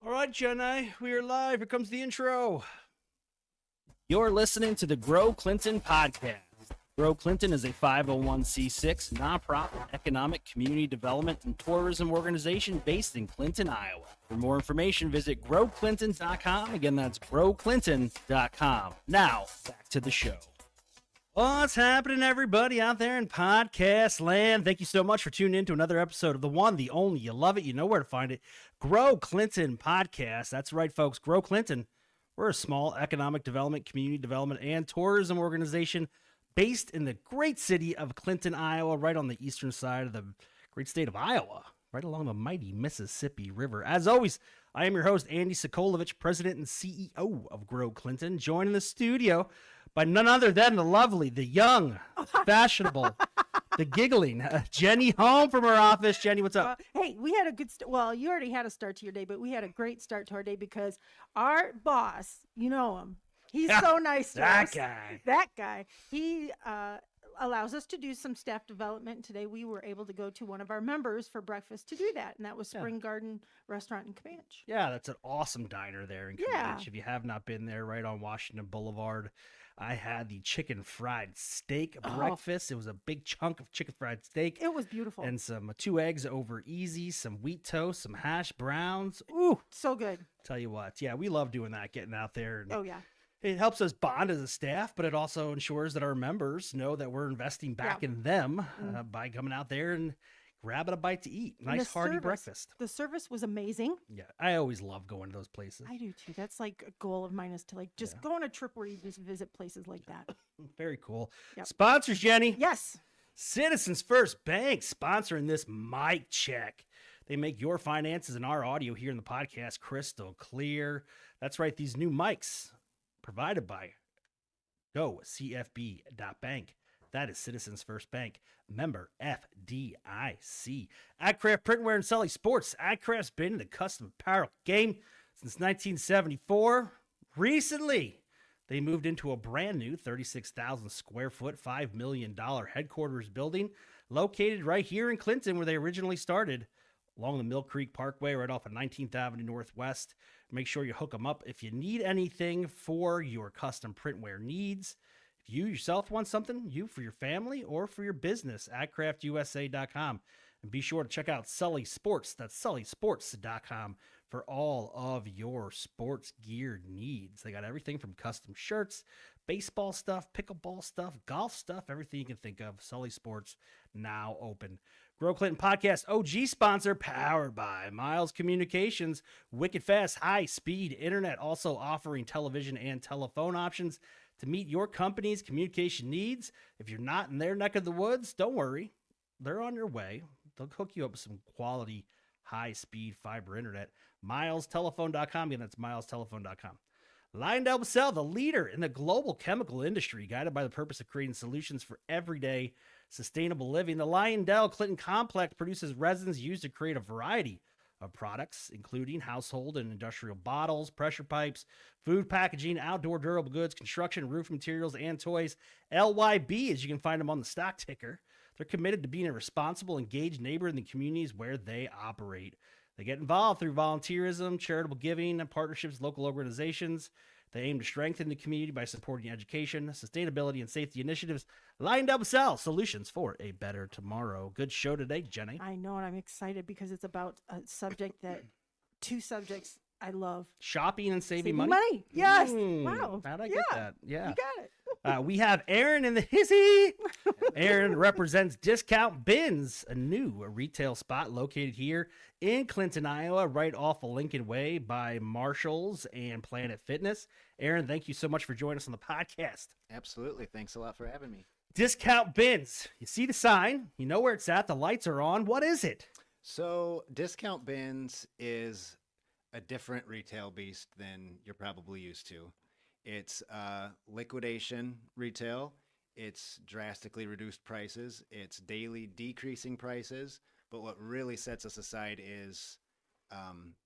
All right, Jenny, we are live. Here comes the intro. You're listening to the Grow Clinton podcast. Grow Clinton is a 501c6 nonprofit economic, community development, and tourism organization based in Clinton, Iowa. For more information, visit growclintons.com. Again, that's growclinton.com. Now, back to the show. What's happening, everybody out there in podcast land? Thank you so much for tuning in to another episode of the one, the only, you love it, you know where to find it, Grow Clinton podcast. That's right, folks. Grow Clinton. We're a small economic development, community development, and tourism organization based in the great city of Clinton, Iowa, right on the eastern side of the great state of Iowa, right along the mighty Mississippi River. As always, I am your host, Andy Sokolovich, president and CEO of Grow Clinton, joined in the studio by none other than the lovely, the young, fashionable, the giggling Jenny home from her office. Jenny, what's up? Hey, we had a good well, you already had a start to your day, but we had a great start to our day because our boss, you know him, he's so nice to us. That guy. He allows us to do some staff development. Today we were able to go to one of our members for breakfast to do that, and that was Spring Garden Restaurant in Comanche. Yeah, that's an awesome diner there in Comanche. If you have not been there, right on Washington Boulevard, I had the chicken fried steak breakfast. It was a big chunk of chicken fried steak. It was beautiful. And some 2 eggs over easy, some wheat toast, some hash browns. Ooh, so good. Tell you what, yeah, we love doing that, getting out there. And oh, yeah. it helps us bond as a staff, but it also ensures that our members know that we're investing back in them by coming out there and grabbing a bite to eat. Nice hearty breakfast. The service was amazing. Yeah, I always love going to those places. I do too. That's like a goal of mine, is to like just go on a trip where you just visit places like that. Very cool. Yep. Sponsors, Jenny. Yes. Citizens First Bank sponsoring this mic check. They make your finances and our audio here in the podcast crystal clear. That's right. These new mics provided by GoCFB.bank. That is Citizens First Bank, member FDIC. AdCraft Printwear and Sully Sports. AdCraft's been in the custom apparel game since 1974. Recently, they moved into a brand new 36,000 square foot, $5 million headquarters building located right here in Clinton, where they originally started, along the Mill Creek Parkway, right off of 19th Avenue Northwest. Make sure you hook them up if you need anything for your custom printwear needs. If you yourself want something, you for your family or for your business, at craftusa.com. And be sure to check out Sully Sports. That's sullysports.com for all of your sports gear needs. They got everything from custom shirts, baseball stuff, pickleball stuff, golf stuff, everything you can think of. Sully Sports now open. Grow Clinton Podcast OG sponsor, powered by Miles Communications. Wicked fast, high-speed internet, also offering television and telephone options to meet your company's communication needs. If you're not in their neck of the woods, don't worry. They're on your way. They'll hook you up with some quality, high-speed fiber internet. MilesTelephone.com. Again, that's MilesTelephone.com. LyondellBasell, the leader in the global chemical industry, guided by the purpose of creating solutions for everyday sustainable living. The Lyondell Clinton Complex produces resins used to create a variety of products, including household and industrial bottles, pressure pipes, food packaging, outdoor durable goods, construction, roof materials, and toys. LYB, as you can find them on the stock ticker. They're committed to being a responsible, engaged neighbor in the communities where they operate. They get involved through volunteerism, charitable giving, and partnerships with local organizations. They aim to strengthen the community by supporting education, sustainability, and safety initiatives. LyondellBasell, solutions for a better tomorrow. Good show today, Jenny. I know, and I'm excited because it's about a subject that, two subjects I love. Shopping and saving money? Yes. Wow. How'd I get that? Yeah. You got it. We have Aaron in the hizzy. Aaron represents Discount Bins, a new retail spot located here in Clinton, Iowa, right off of Lincoln Way by Marshalls and Planet Fitness. Aaron, thank you so much for joining us on the podcast. Absolutely. Thanks a lot for having me. Discount Bins. You see the sign. You know where it's at. The lights are on. What is it? So Discount Bins is a different retail beast than you're probably used to. It's liquidation retail. It's drastically reduced prices. It's daily decreasing prices. But what really sets us aside is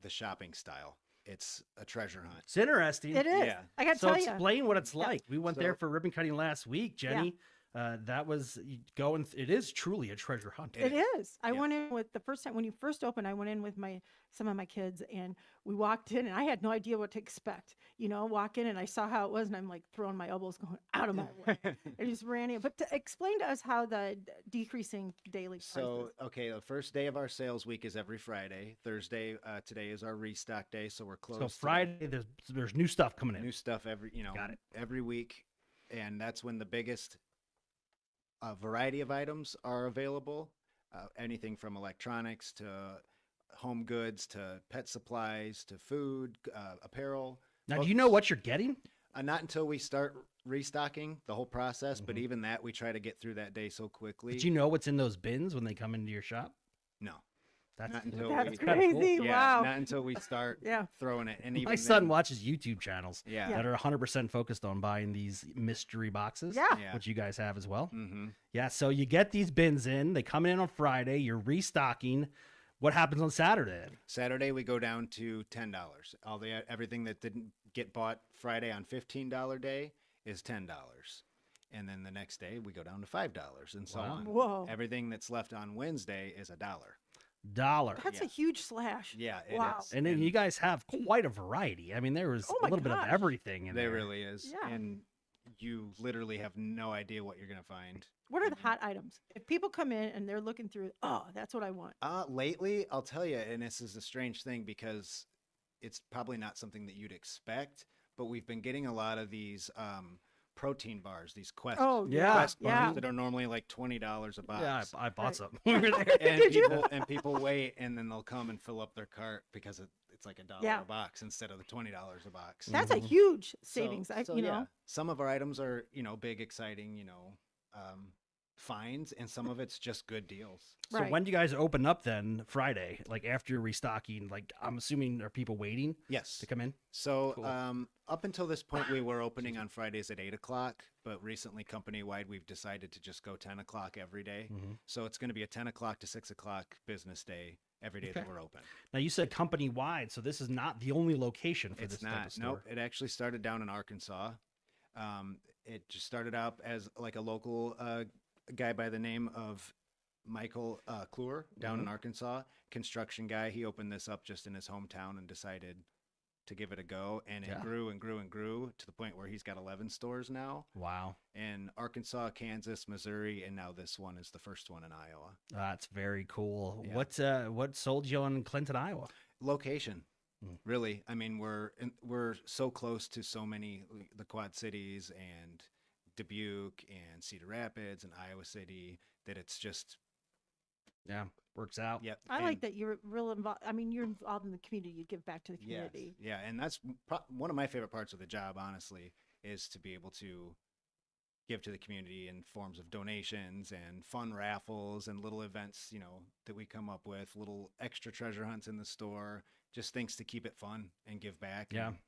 the shopping style. It's a treasure hunt. It's interesting. It is. Yeah. I got to So tell you. explain what it's like. We went there for ribbon cutting last week, Jenny. That was going. It is truly a treasure hunt. It is. I Yeah. went in with the first time when you first opened. I went in with some of my kids, and we walked in, and I had no idea what to expect. Walk in, and I saw how it was, and I'm like throwing my elbows, going out of my way. I just ran in. But to explain to us how the decreasing daily prices. So, okay, the first day of our sales week is every Friday. Thursday, today is our restock day, so we're closed. So today. Friday, there's new stuff coming in. New stuff Got it. every week, and that's when the biggest variety of items are available. Anything from electronics to home goods to pet supplies to food, apparel. Now, do you know what you're getting? Not until we start restocking the whole process, but even that we try to get through that day so quickly. But you know what's in those bins when they come into your shop? No, That's not until That's we, kinda crazy. cool. Wow. not until we start Yeah. throwing it. And even My son then- watches YouTube channels yeah, that are 100% focused on buying these mystery boxes, Yeah. yeah. which you guys have as well. Mm-hmm. Yeah, so you get these bins in. They come in on Friday. You're restocking. What happens on Saturday then? Saturday we go down to $10. Everything that didn't get bought Friday on $15 day is $10, and then the next day we go down to $5, and so Wow. on. Whoa. Everything that's left on Wednesday is $1. Dollar. That's a Yeah. huge slash. Yeah, it Wow. is. And then you guys have quite a variety. I mean, there was Oh a my little bit of gosh. everything in There there. really is, Yeah. and you literally have no idea what you're gonna find. What are the hot items? If people come in and they're looking through, oh, that's what I want. Lately, I'll tell you, and this is a strange thing because it's probably not something that you'd expect, but we've been getting a lot of these protein bars, these Quest, Oh, Yeah. Quest bars yeah. that are normally like $20 a box. Yeah, I bought Right. some. We were there. And Did you? people wait, and then they'll come and fill up their cart because it's like $1 Yeah. a box instead of the $20 a box. That's a Mhm. huge So- savings. so, you yeah, know. some of our items are big, exciting, finds, and some of it's just good deals. So Right. when do you guys open up then Friday? Like after you're restocking, like I'm assuming are people waiting Yes. to come in? So Cool. up until this point, we were opening on Fridays at 8 o'clock, but recently, company wide, we've decided to just go 10 o'clock every day. Mhm. So it's going to be a 10 o'clock to 6 o'clock business day every day that Okay. we're open. Now you said company wide, so this is not the only location for It's this type not. of store. Nope. It actually started down in Arkansas. It just started out as like a local guy by the name of Michael Kluwer down in Arkansas, construction guy. He opened this up just in his hometown and decided to give it a go, and it Yeah. grew and grew and grew to the point where he's got 11 stores now Wow, in Arkansas, Kansas, Missouri, and now this one is the first one in Iowa. that's very cool. Yeah. What sold you on Clinton, Iowa? Location, Mm. really. I mean, we're so close to so many the Quad Cities and Dubuque and Cedar Rapids and Iowa City that it's just Yeah, works out. yep. I and- like that you're real involved. I mean, you're involved in the community. You give back to the Yes, community. yeah, and that's one of my favorite parts of the job, honestly, is to be able to give to the community in forms of donations and fun raffles and little events, that we come up with, little extra treasure hunts in the store, just things to keep it fun and give back. Yeah. and-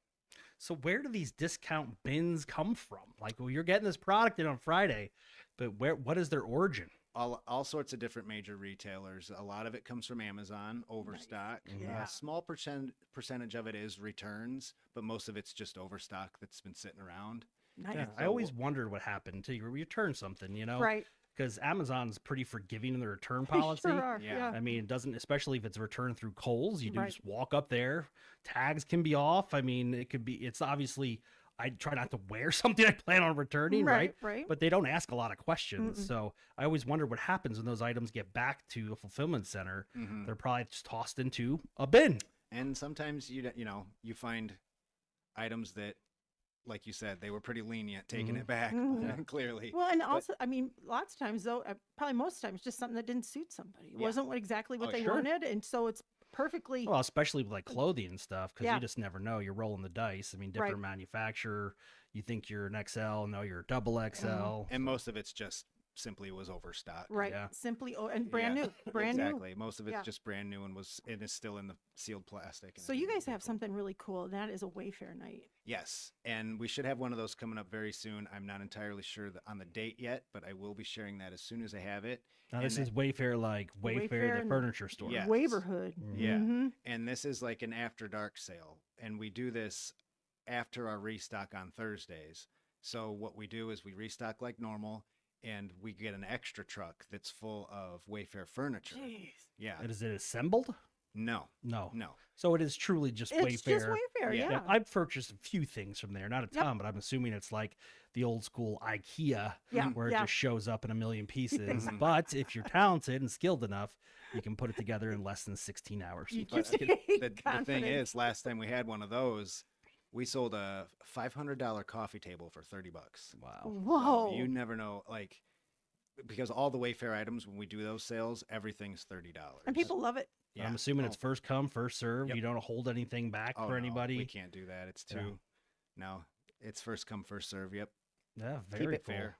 So where do these discount bins come from? Like, well, you're getting this product in on Friday, but what is their origin? all sorts of different major retailers. A lot of it comes from Amazon, overstock. Yeah. A small percentage of it is returns, but most of it's just overstock that's been sitting around. Nice. Yeah, I always wondered what happened to you. Return something, Right. because Amazon's pretty forgiving in the return They policy. sure are. Yeah. Yeah. I mean, it doesn't, especially if it's returned through Kohl's, you do Right. just walk up there. Tags can be off. I mean, it's obviously, I try not to wear something I plan on returning, right? Right. But they don't ask a lot of questions. Mm-mm. So I always wonder what happens when those items get back to a fulfillment center. Mhm. They're probably just tossed into a bin. And sometimes you find items that, like you said, they were pretty lenient taking Mhm. it back. Mhm. Yeah. Clearly. Well, and also, I mean, lots of times though, probably most times, just something that didn't suit somebody. It Yeah. wasn't exactly what Oh, they sure. wanted, and so it's perfectly. Well, especially with like clothing and stuff, because Yeah. you just never know. You're rolling the dice. I mean, different manufacturer. You think you're an XL, no, you're a double XL. And most of it's just simply was overstock. Right. Yeah. Simply, and brand Yeah, new, brand new. exactly. Most of it's Yeah. just brand new and is still in the sealed plastic. and So you everything. guys have something really cool, and that is a Wayfair night. Yes, and we should have one of those coming up very soon. I'm not entirely sure on the date yet, but I will be sharing that as soon as I have it. Now, And this that- is Wayfair, like Wayfair, Wayfair the and- furniture store. Yeah. Yes. Wayborhood. Yeah. Mhm. And this is like an after dark sale, and we do this after our restock on Thursdays. So what we do is we restock like normal, and we get an extra truck that's full of Wayfair furniture. Jeez. Yeah. And is it assembled? No. No. No. So it is truly just It's Wayfair. just Wayfair, Yeah. yeah. I've purchased a few things from there, not a Yep. ton, but I'm assuming it's like the old school IKEA Yeah, where it yeah. just shows up in a million pieces. Mhm. But if you're talented and skilled enough, you can put it together in less than 16 hours. You But just the thing confident. is, last time we had one of those, we sold a $500 coffee table for $30. Wow. Whoa. So you never know, like, because all the Wayfair items, when we do those sales, everything's $30. And people love it. But I'm assuming it's first come, first serve. Yep. You don't hold anything back Oh, for no, anybody. we can't do that. It's Yeah. too. No, it's first come, first serve. Yep. Yeah, Keep very it cool. fair.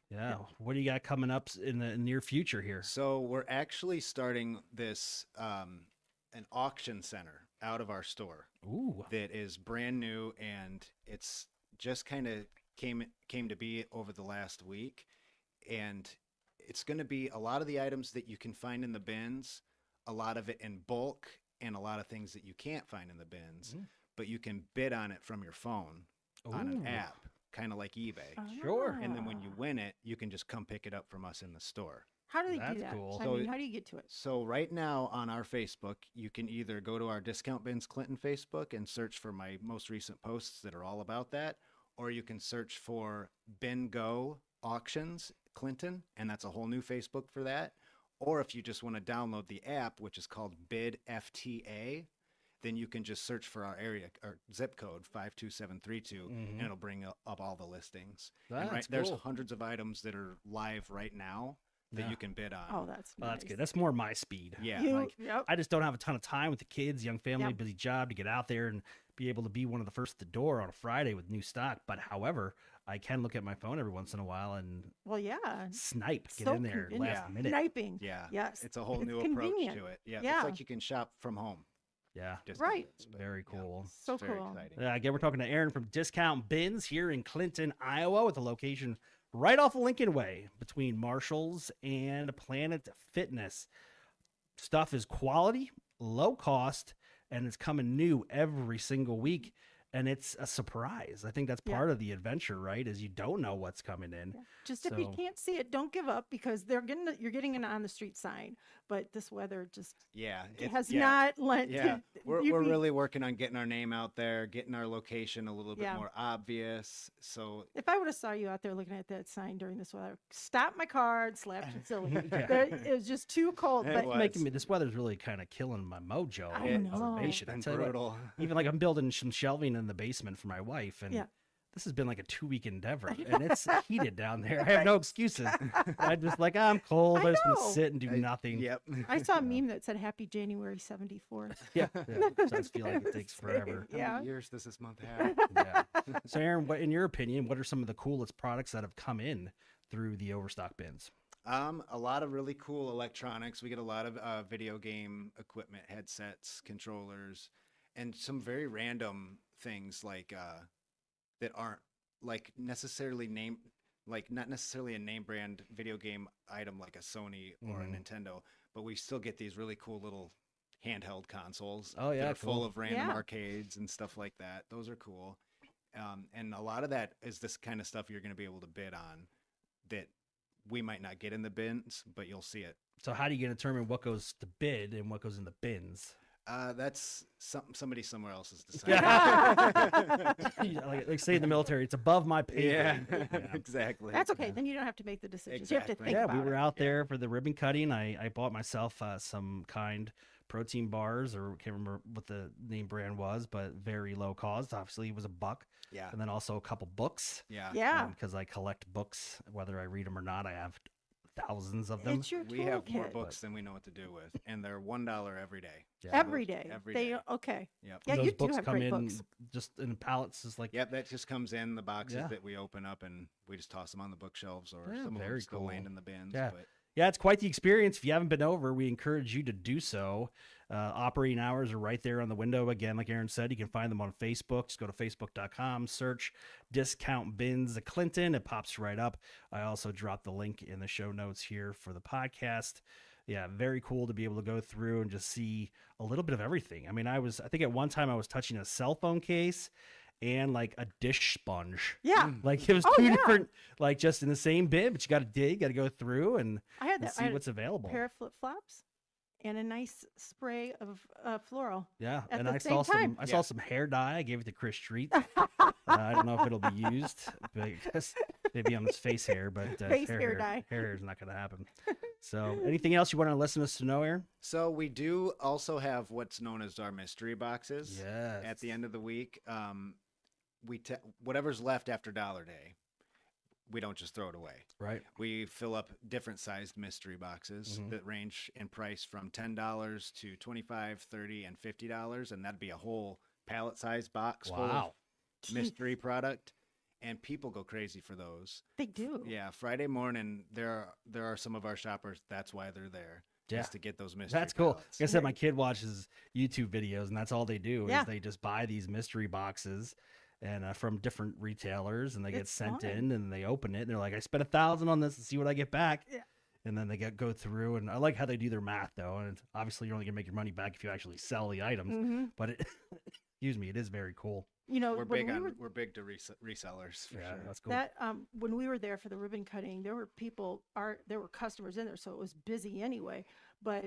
Yeah. What do you got coming up in the near future here? So we're actually starting this an auction center out of our store Ooh. that is brand new, and it's just kind of came to be over the last week, and it's going to be a lot of the items that you can find in the bins, a lot of it in bulk, and a lot of things that you can't find in the bins, Mm. but you can bid on it from your phone on an Ooh. app, kind of like eBay. Sure. And then when you Ah. win it, you can just come pick it up from us in the store. How do they That's do that? cool. I So- mean, how do you get to it? So right now on our Facebook, you can either go to our Discount Bins Clinton Facebook and search for my most recent posts that are all about that, or you can search for Bin Go Auctions Clinton, and that's a whole new Facebook for that. Or if you just want to download the app, which is called Bid FTA, then you can just search for our area or zip code 52732, Mhm. and it'll bring up all the listings. And That's there's cool. hundreds of items that are live right now that Yeah. you can bid on. Oh, that's Well, that's nice. good. That's more my speed. Yeah. You, like, I just don't have a ton of time with the kids, young family, Yep. busy job to get out there and be able to be one of the first at the door on a Friday with new stock. But however, I can look at my phone every once in a while and well, yeah. snipe, get So in there convenient. last minute. Sniping. Yeah. Yes. It's a whole It's new convenient. approach to it. Yeah. Yeah. It's like you can shop from home. Yeah, Just Right. very cool. So Very cool. exciting. Again, we're talking to Aaron from Discount Bins here in Clinton, Iowa, with a location right off of Lincoln Way between Marshall's and Planet Fitness. Stuff is quality, low cost, and it's coming new every single week. And it's a surprise. I think that's Yeah. part of the adventure, right? Is you don't know what's coming in. Yeah. Just if you So- can't see it, don't give up because you're getting an on the street sign. But this weather just Yeah. has not lent. Yeah. We're you'd be- really working on getting our name out there, getting our location a little bit Yeah. more obvious. So If I would have saw you out there looking at that sign during this weather, stop my car and slapped it silly. Yeah. It was just too cold. It But was. Making me, this weather's really kind of killing my mojo. I and know. motivation. it's I been tell you what, brutal. even like I'm building some shelving in the basement for my wife, and Yeah. this has been like a 2-week endeavor, and it's heated down there. I have no excuses. I'm just like, I'm cold. I just want to know. sit and do nothing. Yep. I saw a meme that said "Happy January 74th." Yeah, yeah. So I just feel like it takes forever. How Yeah. many years does this month have? Yeah. So, Aaron, what, in your opinion, what are some of the coolest products that have come in through the Overstock bins? A lot of really cool electronics. We get a lot of video game equipment, headsets, controllers, and some very random things like that aren't like necessarily not necessarily a name brand video game item like a Sony or a Mhm. Nintendo, but we still get these really cool little handheld consoles. Oh, yeah, that are full cool. of random Yeah. arcades and stuff like that. Those are cool. And a lot of that is this kind of stuff you're going to be able to bid on that we might not get in the bins, but you'll see it. So, how do you determine what goes to bid and what goes in the bins? That's somebody somewhere else is deciding. like say in the military, it's above my pay Yeah, grade. Yeah. exactly. That's okay. Then you don't have to make the decisions. You have to Exactly. think Yeah, about we were it. out there for the ribbon cutting. I bought myself some kind protein bars, or can't remember what the name brand was, but very low cost. Obviously, it was $1. Yeah, And then also a couple books. yeah, Yeah. Because I collect books, whether I read them or not. I have thousands of them. It's your We have more toolkit. books than we know what to do with, and they're $1 every day. Yeah. Every day. Every they day. okay. Yep. Yeah, Those you do books have come great in books. just in pallets, just like Yep, that just comes in the boxes Yeah. that we open up, and we just toss them on the bookshelves, or Yeah, some of them very still cool. land in the bins. Yeah. But Yeah, it's quite the experience. If you haven't been over, we encourage you to do so. Operating hours are right there on the window. Again, like Aaron said, you can find them on Facebook. Just go to facebook.com, search Discount Bins Clinton. It pops right up. I also dropped the link in the show notes here for the podcast. Yeah, very cool to be able to go through and just see a little bit of everything. I mean, I think at one time I was touching a cell phone case, and like a dish sponge. Yeah. Like it was Oh, two yeah. different, like just in the same bin, but you got to dig, got to go through and, I had and that. I see had what's available. a pair of flip flops and a nice spray of floral. Yeah, at and the I same saw time. saw some hair dye. I gave it to Chris Street. I don't know if it'll be used, but I guess maybe on his face hair, but Face hair dye. hair is not going to happen. So, anything else you want to listen us to know, Aaron? So we do also have what's known as our mystery boxes. Yes. At the end of the week, whatever's left after Dollar Day, we don't just throw it away. Right. We fill up different sized mystery boxes that range in price from $10 to $25, $30, and $50, and that'd be a whole pallet-sized box full Wow. of mystery product. And people go crazy for those. They do. Yeah, Friday morning there are some of our shoppers. That's why they're there, Yeah. just to get those mystery. That's cool. pallets. Like I said, my kid watches YouTube videos, and that's all they do Yeah. is they just buy these mystery boxes and from different retailers, and they get It's sent fun. in, and they open it, and they're like, I spent $1,000 on this and see what I get back. Yeah. And then they go through, and I like how they do their math though. And obviously, you're only gonna make your money back if you actually sell the items. Mm-hmm. But it, excuse me, it is very cool. You know, We're when big we on were we're big to resellers for Yeah, sure. that's cool. that when we were there for the ribbon cutting, there were there were customers in there, so it was busy anyway. But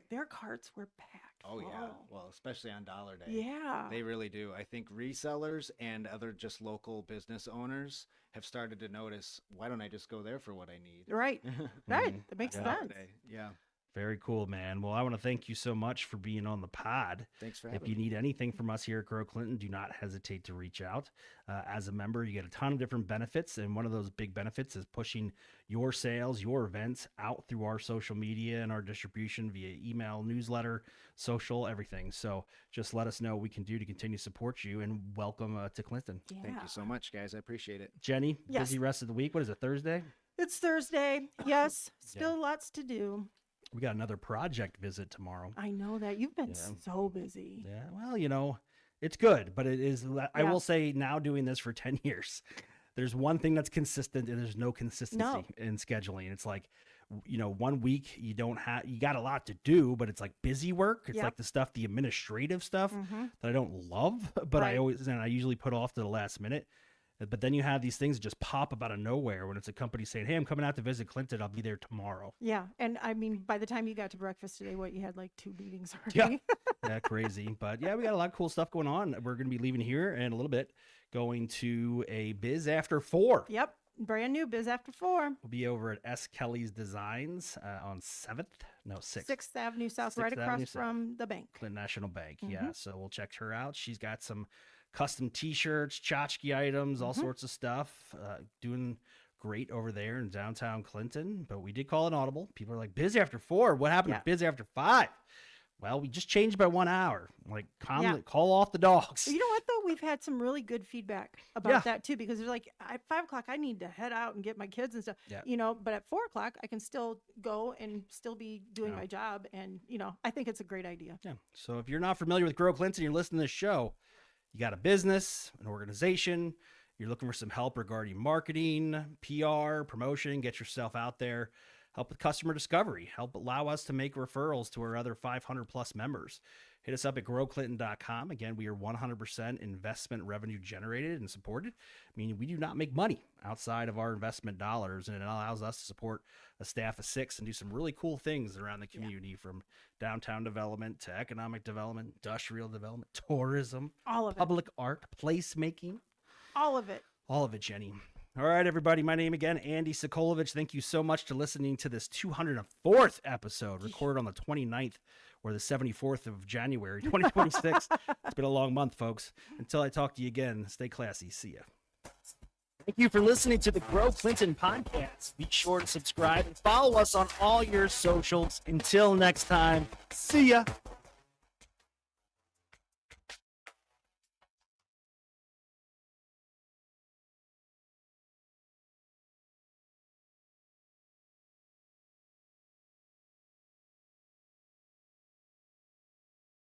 their carts were packed. Oh yeah, full. well, especially on Dollar Day. Yeah. They really do. I think resellers and other just local business owners have started to notice, why don't I just go there for what I need? Right. Right. That makes Yeah. Dollar sense. Day. Yeah. Very cool, man. Well, I want to thank you so much for being on the pod. Thanks for If having you me. need anything from us here at Grow Clinton, do not hesitate to reach out. As a member, you get a ton of different benefits, and one of those big benefits is pushing your sales, your events out through our social media and our distribution via email, newsletter, social, everything. So just let us know what we can do to continue to support you, and welcome to Clinton. Yeah. Thank you so much, guys. I appreciate it. Jenny, Yes. busy rest of the week. What is it, Thursday? It's Thursday. Yes. Still lots to do. We got another project visit tomorrow. I know that. You've been Yeah. so busy. Yeah, well, it's good, but it is. I Yeah. will say now doing this for 10 years, there's one thing that's consistent, and there's no consistency in scheduling. It's like, 1 week you got a lot to do, but it's like busy work. It's Yep. like the administrative stuff Mm-hmm. that I don't love, but Right. I usually put off to the last minute. But then you have these things that just pop up out of nowhere when it's a company saying, "Hey, I'm coming out to visit Clinton. I'll be there tomorrow." Yeah. And I mean, by the time you got to breakfast today, you had like 2 meetings already. Yeah. Yeah, crazy. But yeah, we got a lot of cool stuff going on. We're going to be leaving here in a little bit, going to a Biz After 4. Yep. Brand new Biz After 4. We'll be over at S. Kelly's Designs on 6th. 6th Avenue South, 6th right Avenue across South. from the bank. Clinton National Bank. Mm-hmm. Yeah, so we'll check her out. She's got some custom T-shirts, tchotchke items, all Mm-hmm. sorts of stuff. Doing great over there in downtown Clinton. But we did call it audible. People are like, Biz After 4? What happened Yeah. to Biz After 5? Well, we just changed by 1 hour. Like, Yeah. call off the dogs. You know what though? We've had some really good feedback about Yeah. that too, because they're like, at 5 o'clock, I need to head out and get my kids and stuff. Yeah. But at 4 o'clock, I can still go and still be doing Yeah. my job. And I think it's a great idea. Yeah. So if you're not familiar with Grow Clinton, you're listening to this show, you got a business, an organization, you're looking for some help regarding marketing, PR, promotion, get yourself out there, help with customer discovery, help allow us to make referrals to our other 500 plus members. Hit us up at growclinton.com. Again, we are 100% investment revenue generated and supported, meaning we do not make money outside of our investment dollars, and it allows us to support a staff of 6 and do some really cool things around the community, from downtown development to economic development, industrial development, tourism, All of it. public art, placemaking, All of it. all of it, Jenny. All right, everybody. My name again, Andy Sokolovich. Thank you so much for listening to this 204th episode, recorded on the 29th or the 74th of January, 2026. It's been a long month, folks. Until I talk to you again, stay classy. See ya. Thank you for listening to the Grow Clinton podcast. Be sure to subscribe and follow us on all your socials. Until next time, see ya.